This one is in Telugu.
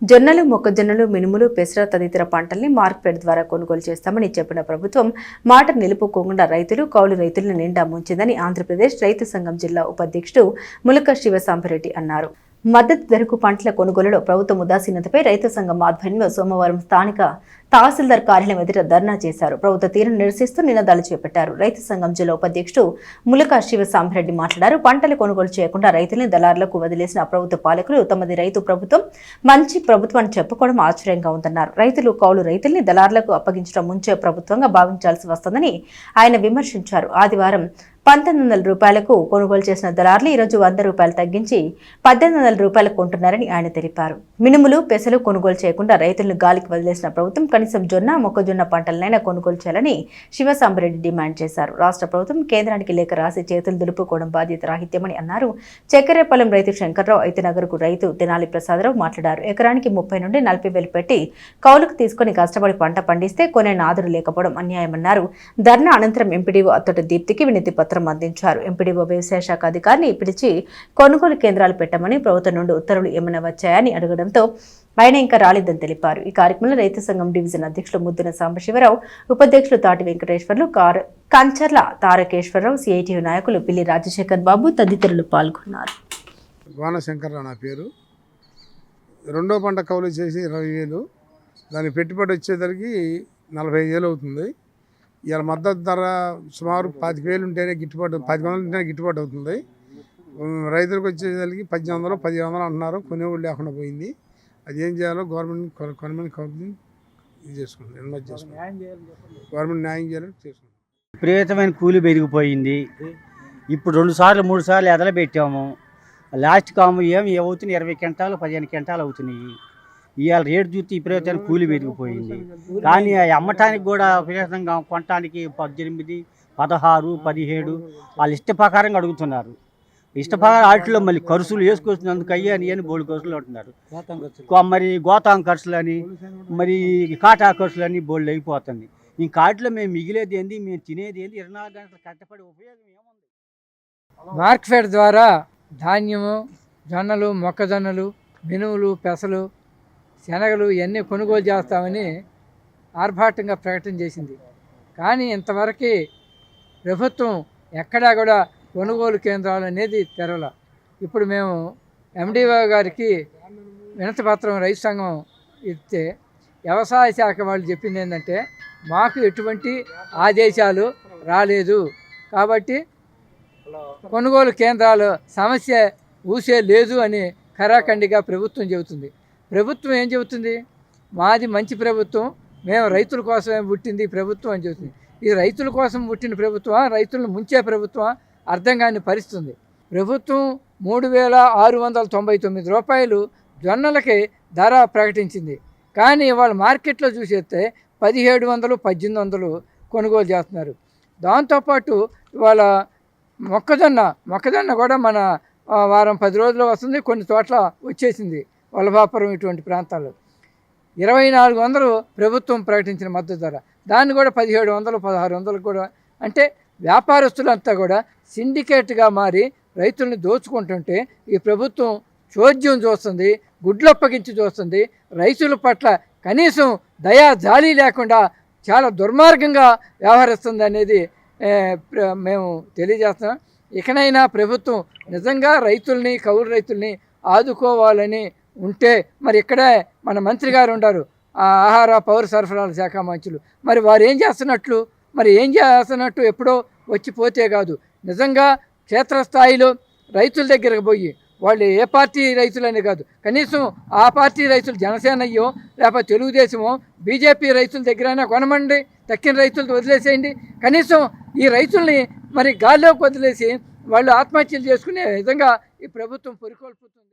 జొన్నలు, మొక్కజొన్నలు, మినుములు, పెసర తదితర పంటల్ని మార్కెట్ ద్వారా కొనుగోలు చేస్తామని చెప్పిన ప్రభుత్వం మాట నిలుపుకోకుండా రైతులు, కౌలు రైతులను నిండా ముంచిందని ఆంధ్రప్రదేశ్ రైతు సంఘం జిల్లా ఉపాధ్యక్షుడు ములక శివసాంబరెడ్డి అన్నారు. మద్దతు ధరకు పంటల కొనుగోలులో ప్రభుత్వం ఉదాసీనతపై రైతు సంఘం ఆధ్వర్యంలో సోమవారం స్థానిక తహసీల్దార్ కార్యాలయం ఎదుట ధర్నా చేశారు. ప్రభుత్వ తీరును నిరసిస్తూ నినాదాలు చేపట్టారు. రైతు సంఘం జిల్లా ఉపాధ్యక్షుడు ములక శివసాంబరెడ్డి మాట్లాడారు. పంటలు కొనుగోలు చేయకుండా రైతుల్ని దళారులకు వదిలేసిన ప్రభుత్వ పాలకులు తమది రైతు ప్రభుత్వం మంచి ప్రభుత్వాన్ని చెప్పుకోవడం ఆశ్చర్యంగా ఉందన్నారు. రైతులు, కౌలు రైతుల్ని దళారులకు అప్పగించడం ముంచే ప్రభుత్వంగా భావించాల్సి వస్తుందని ఆయన విమర్శించారు. ఆదివారం 1900 రూపాయలకు కొనుగోలు చేసిన దళారులు ఈరోజు 100 రూపాయలు తగ్గించి 1800 రూపాయలకు కొంటున్నారని ఆయన తెలిపారు. మినుములు, పెసలు కొనుగోలు చేయకుండా రైతులను గాలికి వదిలేసిన ప్రభుత్వం కనీసం జొన్న, మొక్కజొన్న పంటలనైనా కొనుగోలు చేయాలని శివసాంబరెడ్డి డిమాండ్ చేశారు. రాష్ట్ర ప్రభుత్వం కేంద్రానికి లేఖ రాసి చేతులు దులుపుకోవడం బాధ్యత రాహిత్యమని అన్నారు. చక్కెరపాలెం రైతు శంకర్రావు, ఐతనగర్కు రైతు తెనాలి ప్రసాదరావు మాట్లాడారు. ఎకరానికి 30 నుండి 40 వేలు పెట్టి కౌలుకు తీసుకుని కష్టపడి పంట పండిస్తే కొనే నాదుడు లేకపోవడం అన్యాయమన్నారు. ధర్నా అనంతరం ఎంపీడీఓ అత్తటి దీప్తికి వినతి పత్రం అందించారు. ఎంపీడీఓ వ్యవసాయ శాఖ అధికారిని పిలిచి కొనుగోలు కేంద్రాలు పెట్టమని ప్రభుత్వం నుండి ఉత్తర్వులు ఏమైనా వచ్చాయని అడగడంతో ఆయన ఇంకా రాలేదని తెలిపారు. ఈ కార్యక్రమంలో రైతు సంఘం డివిజన్ అధ్యక్షులు ముద్దున సాంబశివరావు, ఉపాధ్యక్షులు తాటి వెంకటేశ్వర్లు, కంచర్ల తారకేశ్వరరావు, సిఐటియు నాయకులు పిల్లి రాజశేఖర్ బాబు తదితరులు పాల్గొన్నారు. శంకర్రావు నా పేరు. రెండో పంట కౌలు చేసి 20,000, దాని పెట్టుబడి వచ్చేసరికి 45,000 అవుతుంది. ఇవాళ మద్దతు ధర సుమారు 25,000 ఉంటేనే గిట్టుబాటు, 10,000 ఉంటేనే గిట్టుబాటు అవుతుంది. రైతులకు వచ్చేసరికి 1,800, 1,700 అంటున్నారు. కొనేవాళ్ళు లేకుండా పోయింది. అది ఏం చేయాలో గవర్నమెంట్ ఇది చేసుకుంటుంది, అనుమతి చేసుకుంటుంది. గవర్నమెంట్ న్యాయం చేయాలని చేసుకుంటుంది. విపరీతమైన కూలి పెరిగిపోయింది. ఇప్పుడు 2 సార్లు 3 సార్లు ఎదలు పెట్టాము. లాస్ట్ కాము ఏమి అవుతున్నాయి, 20 క్వింటాలు 15 క్వింటాలు అవుతున్నాయి. ఇవాళ రేటు చూస్తే విపరీతమైన కూలి పెరిగిపోయింది. కానీ అమ్మటానికి కూడా విపరీతంగా కొనటానికి 18, 16, 17 వాళ్ళు ఇష్ట ప్రకారంగా అడుగుతున్నారు. ఇష్ట ప్రకారం వాటిలో మళ్ళీ ఖర్చులు వేసుకొచ్చినందుకు అయ్యని బోల్డ్ ఖర్చులు అంటున్నారు. మరి గోతాం ఖర్చులు అని, మరి కాటా ఖర్చులు అని బోల్డ్ అయిపోతుంది. ఇంక వాటిలో మేము మిగిలేది ఏంది, మేము తినేది ఏంది, 24 గంటలు కట్టపడి ఉపయోగం ఏముంది? మార్కెట్ ద్వారా ధాన్యము, జొన్నలు, మొక్కజొన్నలు, మినుములు, పెసలు, శనగలు ఇవన్నీ కొనుగోలు చేస్తామని ఆర్భాటంగా ప్రకటన చేసింది. కానీ ఇంతవరకు ప్రభుత్వం ఎక్కడా కూడా కొనుగోలు కేంద్రాలు అనేది తెరవల. ఇప్పుడు మేము ఎండిఓ గారికి వినతి పత్రం రైతు సంఘం ఇస్తే వ్యవసాయ శాఖ వాళ్ళు చెప్పింది ఏంటంటే, మాకు ఎటువంటి ఆదేశాలు రాలేదు కాబట్టి కొనుగోలు కేంద్రాలు సమస్య ఊసే లేదు అని ఖరాఖండిగా ప్రభుత్వం చెబుతుంది. ప్రభుత్వం ఏం చెబుతుంది? మాది మంచి ప్రభుత్వం, మేము రైతుల కోసమే పుట్టింది ప్రభుత్వం అని చెబుతుంది. ఇది రైతుల కోసం పుట్టిన ప్రభుత్వమా, రైతులను ముంచే ప్రభుత్వమా అర్థం కాని పరిస్థితుంది. ప్రభుత్వం 3,699 రూపాయలు జొన్నలకి ధర ప్రకటించింది. కానీ ఇవాళ మార్కెట్లో చూసేస్తే 1,700, 1,800 కొనుగోలు చేస్తున్నారు. దాంతోపాటు ఇవాళ మొక్కజొన్న కూడా మన వారం 10 రోజుల్లో వస్తుంది. కొన్ని చోట్ల వచ్చేసింది, వలభాపురం ఇటువంటి ప్రాంతాల్లో 2,400 ప్రభుత్వం ప్రకటించిన మద్దతు ధర. దాన్ని కూడా 1,700, 1,600 కూడా. అంటే వ్యాపారస్తులంతా కూడా సిండికేట్గా మారి రైతుల్ని దోచుకుంటుంటే ఈ ప్రభుత్వం చోద్యం చూస్తుంది, గుడ్లప్పగించి చూస్తుంది. రైతుల పట్ల కనీసం దయా జాలి లేకుండా చాలా దుర్మార్గంగా వ్యవహరిస్తుంది అనేది మేము తెలియజేస్తున్నాం. ఇకనైనా ప్రభుత్వం నిజంగా రైతుల్ని, కౌలు రైతుల్ని ఆదుకోవాలని ఉంటే మరి ఇక్కడే మన మంత్రి గారు ఉంటారు, ఆహార పౌర సరఫరాల శాఖ మంత్రులు. మరి వారు ఏం చేస్తున్నట్టు ఎప్పుడో వచ్చిపోతే కాదు, నిజంగా క్షేత్రస్థాయిలో రైతుల దగ్గరకు పోయి, వాళ్ళు ఏ పార్టీ రైతులని కాదు, కనీసం ఆ పార్టీ రైతులు జనసేన అయ్యో లేకపోతే తెలుగుదేశమో బీజేపీ రైతుల దగ్గరైనా కొనమండి, తక్కిన రైతులతో వదిలేసేయండి. కనీసం ఈ రైతుల్ని మరి గాల్లోకి వదిలేసి వాళ్ళు ఆత్మహత్యలు చేసుకునే విధంగా ఈ ప్రభుత్వం పురికొల్పుతుంది.